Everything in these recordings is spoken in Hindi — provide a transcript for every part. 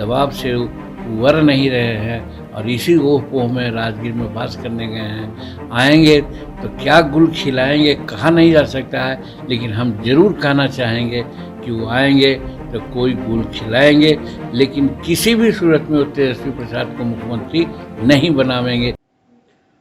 दबाव से उबर नहीं रहे हैं और इसी ओह पोह में राजगीर में वास करने गए हैं। आएंगे तो क्या गुल खिलाएंगे कहा नहीं जा सकता है, लेकिन हम ज़रूर कहना चाहेंगे कि वो आएंगे तो कोई गुल खिलाएंगे, लेकिन किसी भी सूरत में वो तेजस्वी प्रसाद को मुख्यमंत्री नहीं बनावेंगे।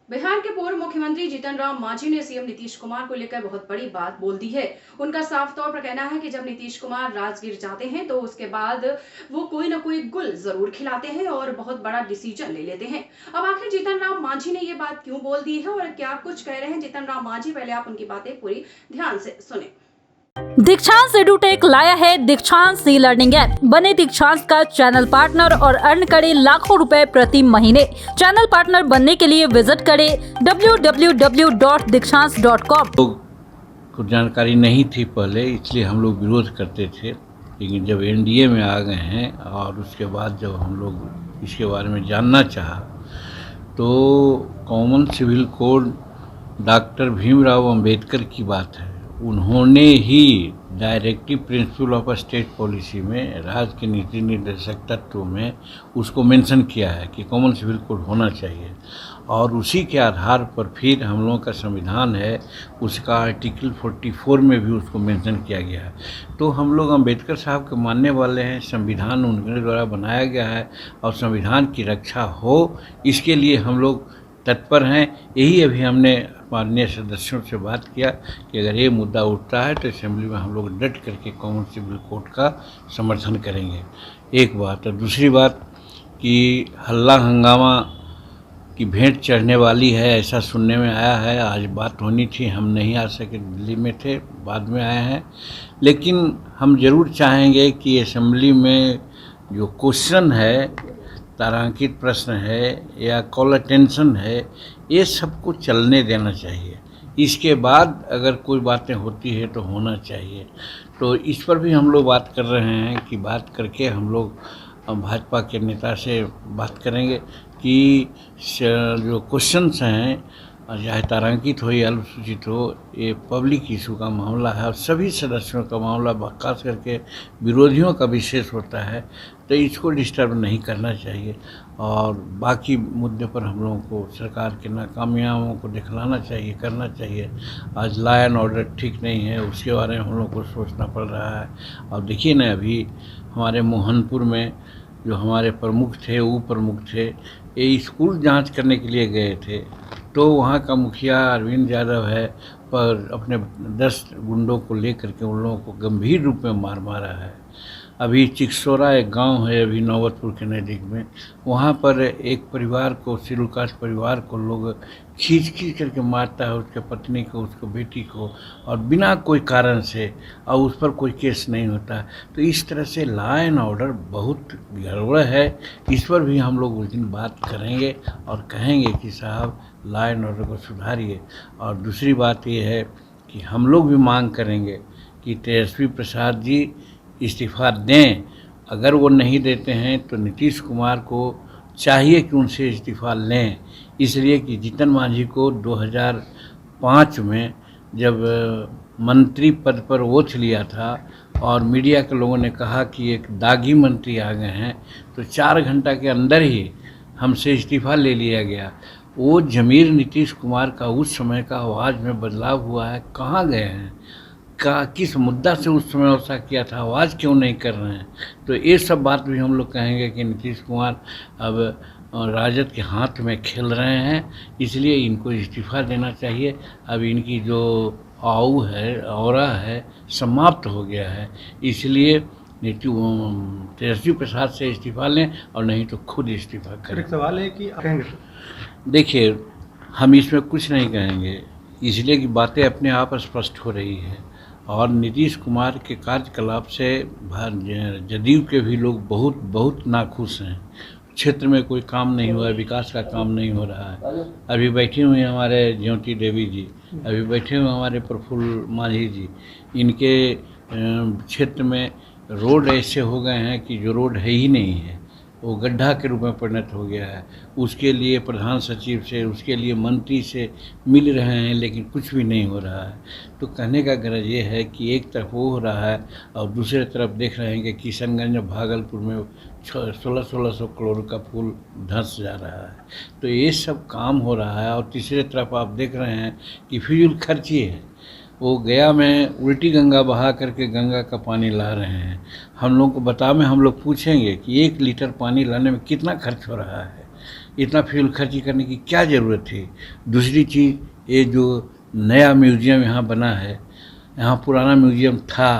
बिहार के पूर्व मुख्यमंत्री जीतन राम मांझी ने सीएम नीतीश कुमार को लेकर बहुत बड़ी बात बोल दी है। उनका साफ तौर पर कहना है कि जब नीतीश कुमार राजगीर जाते हैं तो उसके बाद वो कोई ना कोई गुल जरूर खिलाते हैं और बहुत बड़ा डिसीजन ले लेते हैं। अब आखिर जीतन राम मांझी ने ये बात क्यों बोल दी है और क्या कुछ कह रहे हैं जीतन राम मांझी, पहले आप उनकी बातें पूरी ध्यान से सुने। दीक्षांत एडुटेक लाया है दीक्षांत सी लर्निंग ऐप। बने दीक्षांत का चैनल पार्टनर और अर्न करें लाखों रुपए प्रति महीने। चैनल पार्टनर बनने के लिए विजिट करें www.dikshans.com। को जानकारी नहीं थी पहले, इसलिए हम लोग विरोध करते थे, लेकिन जब एनडीए में आ गए हैं और उसके बाद जब हम लोग इसके बारे में जानना चाहा तो common civil code doctor Bhimrao Ambedkar की बात है। उन्होंने ही directive principle of state policy में राज्य के नीति निर्देशक तत्व में उसको मेंशन किया है कि कॉमन सिविल कोड होना चाहिए, और उसी के आधार पर फिर हम लोगों का संविधान है, उसका आर्टिकल 44 में भी उसको मेंशन किया गया है। तो हम लोग अंबेडकर साहब के मानने वाले हैं, संविधान उनके द्वारा बनाया गया है और संविधान की रक्षा हो इसके लिए हम लोग तत्पर हैं। यही अभी हमने माननीय सदस्यों से बात किया कि अगर ये मुद्दा उठता है तो असेंबली में हम लोग डट करके कॉमन सिविल कोड का समर्थन करेंगे। एक बात। और दूसरी बात कि हल्ला हंगामा की भेंट चढ़ने वाली है ऐसा सुनने में आया है। आज बात होनी थी, हम नहीं आ सके, दिल्ली में थे, बाद में आए हैं, लेकिन हम ज़रूर चाहेंगे कि असेंबली में जो क्वेश्चन है, तारांकित प्रश्न है या कॉल अटेंशन है, ये सबको चलने देना चाहिए। इसके बाद अगर कोई बातें होती है तो होना चाहिए। तो इस पर भी हम लोग बात कर रहे हैं कि बात करके हम लोग भाजपा के नेता से बात करेंगे कि जो क्वेश्चंस हैं, चाहे तारांकित हो या अल्पसूचित हो, ये पब्लिक इशू का मामला है और सभी सदस्यों का मामला, खास करके विरोधियों का विशेष होता है, तो इसको डिस्टर्ब नहीं करना चाहिए। और बाकी मुद्दे पर हम लोगों को सरकार के नाकामयाबियों को दिखलाना चाहिए, करना चाहिए। आज लॉ एंड ऑर्डर ठीक नहीं है, उसके बारे में हम लोग को सोचना पड़ रहा है। और देखिए ना, अभी हमारे मोहनपुर में जो हमारे प्रमुख थे, उप प्रमुख थे, ये स्कूल जांच करने के लिए गए थे, तो वहाँ का मुखिया अरविंद यादव है पर अपने 10 गुंडों को लेकर के उन लोगों को गंभीर रूप में मारा है। अभी चिकसोरा एक गांव है अभी नौबतपुर के नज़दीक में, वहाँ पर एक परिवार को, शेड्यूल कास्ट परिवार को लोग खींच करके मारता है, उसके पत्नी को, उसको बेटी को, और बिना कोई कारण से, और उस पर कोई केस नहीं होता। तो इस तरह से लॉ एंड ऑर्डर बहुत गड़बड़ है। इस पर भी हम लोग उस दिन बात करेंगे और कहेंगे कि साहब लॉ एंड ऑर्डर को सुधारिए। और दूसरी बात ये है कि हम लोग भी मांग करेंगे कि तेजस्वी प्रसाद जी इस्तीफ़ा दें। अगर वो नहीं देते हैं तो नीतीश कुमार को चाहिए कि उनसे इस्तीफ़ा लें, इसलिए कि जीतन मांझी को 2005 में जब मंत्री पद पर ओथ लिया था और मीडिया के लोगों ने कहा कि एक दागी मंत्री आ गए हैं, तो 4 घंटा के अंदर ही हमसे इस्तीफ़ा ले लिया गया। वो ज़मीर नीतीश कुमार का उस समय का आवाज़ में बदलाव हुआ है, कहाँ गए हैं, का किस मुद्दा से उस समय ऐसा किया था, आवाज़ क्यों नहीं कर रहे हैं। तो ये सब बात भी हम लोग कहेंगे कि नीतीश कुमार अब राजद के हाथ में खेल रहे हैं, इसलिए इनको इस्तीफ़ा देना चाहिए। अब इनकी जो ऑरा है समाप्त हो गया है, इसलिए तेजस्वी प्रसाद से इस्तीफ़ा लें और नहीं तो खुद इस्तीफ़ा करें। एक सवाल है कि कहेंगे, देखिए हम इसमें कुछ नहीं कहेंगे, इसलिए कि बातें अपने आप स्पष्ट हो रही है और नीतीश कुमार के कार्यकलाप से जदयू के भी लोग बहुत नाखुश हैं। क्षेत्र में कोई काम नहीं हुआ है, विकास का काम नहीं हो रहा है। अभी बैठी हुई हैं हमारे ज्योति देवी जी, अभी बैठे हुए हमारे प्रफुल्ल मांझी जी, इनके क्षेत्र में रोड ऐसे हो गए हैं कि जो रोड है ही नहीं है। वो गड्ढा के रूप में परिणत हो गया है। उसके लिए प्रधान सचिव से, उसके लिए मंत्री से मिल रहे हैं, लेकिन कुछ भी नहीं हो रहा है। तो कहने का गरज ये है कि एक तरफ वो हो रहा है और दूसरे तरफ देख रहे हैं कि किशनगंज और भागलपुर में 1600 करोड़ का पुल धंस जा रहा है। तो ये सब काम हो रहा है। और तीसरे तरफ आप देख रहे हैं कि फिजूल खर्ची है। वो गया में उल्टी गंगा बहा करके गंगा का पानी ला रहे हैं। हम लोग को हम लोग पूछेंगे कि 1 लीटर पानी लाने में कितना खर्च हो रहा है, इतना फ्यूल खर्ची करने की क्या ज़रूरत थी। दूसरी चीज़, ये जो नया म्यूज़ियम यहाँ बना है, यहाँ पुराना म्यूज़ियम था,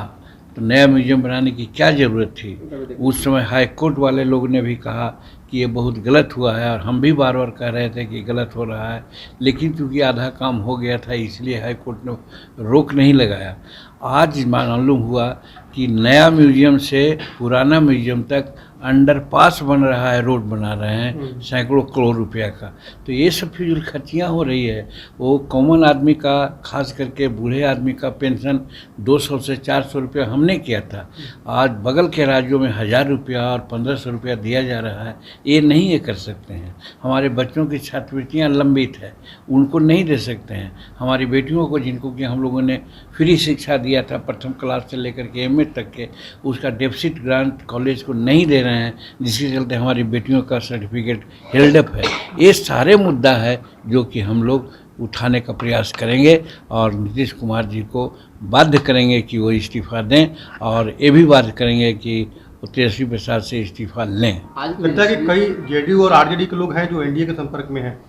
तो नया म्यूज़ियम बनाने की क्या ज़रूरत थी। उस समय हाई कोर्ट वाले लोगों ने भी कहा कि ये बहुत गलत हुआ है, और हम भी बार बार कह रहे थे कि गलत हो रहा है, लेकिन चूँकि आधा काम हो गया था इसलिए हाई कोर्ट ने रोक नहीं लगाया। आज मालूम हुआ कि नया म्यूज़ियम से पुराना म्यूज़ियम तक अंडरपास बन रहा है, रोड बना रहे हैं सैकड़ों करोड़ रुपया का। तो ये सब फिजूल खर्चियाँ हो रही है। वो कॉमन आदमी का, खास करके बूढ़े आदमी का पेंशन 200 से 400 रुपया हमने किया था। आज बगल के राज्यों में 1000 रुपया और 1500 रुपया दिया जा रहा है। ये नहीं ये कर सकते हैं। हमारे बच्चों की छात्रवृत्तियाँ लंबित है, उनको नहीं दे सकते हैं। हमारी बेटियों को, जिनको कि हम लोगों ने फ्री शिक्षा दिया था प्रथम क्लास से लेकर के MA तक के, उसका डेफिसिट ग्रांट कॉलेज को नहीं दे रहे हैं, जिसके चलते हमारी बेटियों का सर्टिफिकेट हेल्ड अप है। ये सारे मुद्दा है जो कि हम लोग उठाने का प्रयास करेंगे और नीतीश कुमार जी को बाध्य करेंगे कि वो इस्तीफा दें, और ये भी बाध्य करेंगे कि वो तेजस्वी प्रसाद से इस्तीफा लें। लगता है कि कई JDU और RJD के लोग हैं जो NDA के संपर्क में हैं।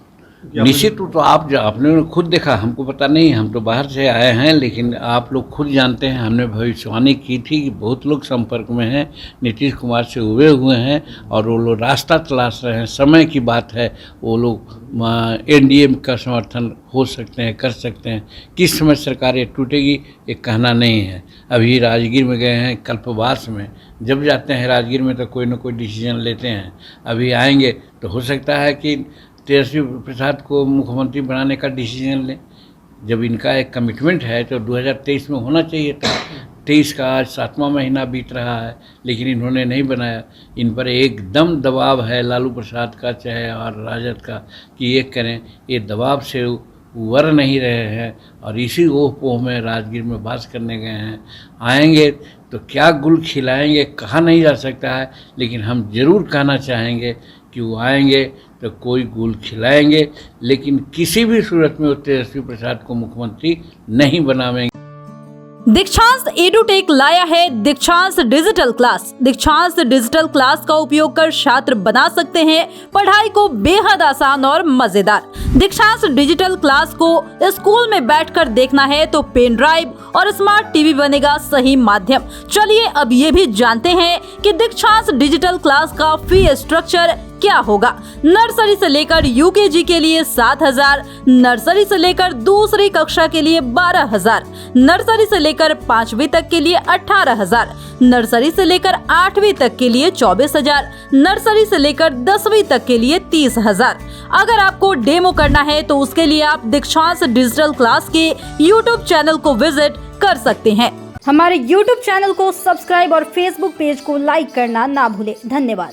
निश्चित तो आपने खुद देखा, हमको पता नहीं, हम तो बाहर से आए हैं, लेकिन आप लोग खुद जानते हैं। हमने भविष्यवाणी की थी कि बहुत लोग संपर्क में हैं, नीतीश कुमार से उबे हुए हैं, और वो लोग रास्ता तलाश रहे हैं। समय की बात है, वो लोग NDA का समर्थन हो सकते हैं, कर सकते हैं। किस समय सरकार ये टूटेगी ये कहना नहीं है। अभी राजगीर में गए हैं, कल्पवास में जब जाते हैं राजगीर में तो कोई ना कोई डिसीजन लेते हैं। अभी आएंगे तो हो सकता है कि तेजस्वी प्रसाद को मुख्यमंत्री बनाने का डिसीजन लें। जब इनका एक कमिटमेंट है तो 2023 में होना चाहिए था। 23 का आज 7वां महीना बीत रहा है, लेकिन इन्होंने नहीं बनाया। इन पर एकदम दबाव है लालू प्रसाद का चाहे और राजद का कि ये करें। ये दबाव से उबर नहीं रहे हैं, और इसी ओह पोह में राजगीर में बात करने गए हैं। आएंगे तो क्या गुल खिलाएंगे कहा नहीं जा सकता है, लेकिन हम ज़रूर कहना चाहेंगे कि वो आएंगे तो कोई गुल खिलाएंगे, लेकिन किसी भी सूरत में वो तेजस्वी प्रसाद को मुख्यमंत्री नहीं बनावेंगे। दीक्षांत एडुटेक लाया है दीक्षांत डिजिटल क्लास। दीक्षांत डिजिटल क्लास का उपयोग कर छात्र बना सकते हैं पढ़ाई को बेहद आसान और मजेदार। दीक्षांत डिजिटल क्लास को स्कूल में बैठकर देखना है तो पेन ड्राइव और स्मार्ट टीवी बनेगा सही माध्यम। चलिए अब ये भी जानते हैं कि दीक्षांत डिजिटल क्लास का फी स्ट्रक्चर क्या होगा। नर्सरी से लेकर UKG के लिए 7,000, नर्सरी से लेकर दूसरी कक्षा के लिए 12,000, नर्सरी से लेकर 5वीं तक के लिए 18,000, नर्सरी से लेकर 8वीं तक के लिए 24,000, नर्सरी से लेकर 10वीं तक के लिए 30,000। अगर आपको डेमो करना है तो उसके लिए आप दीक्षांत डिजिटल क्लास के YouTube चैनल को विजिट कर सकते हैं। हमारे YouTube चैनल को सब्सक्राइब और Facebook पेज को लाइक करना ना भूलें। धन्यवाद।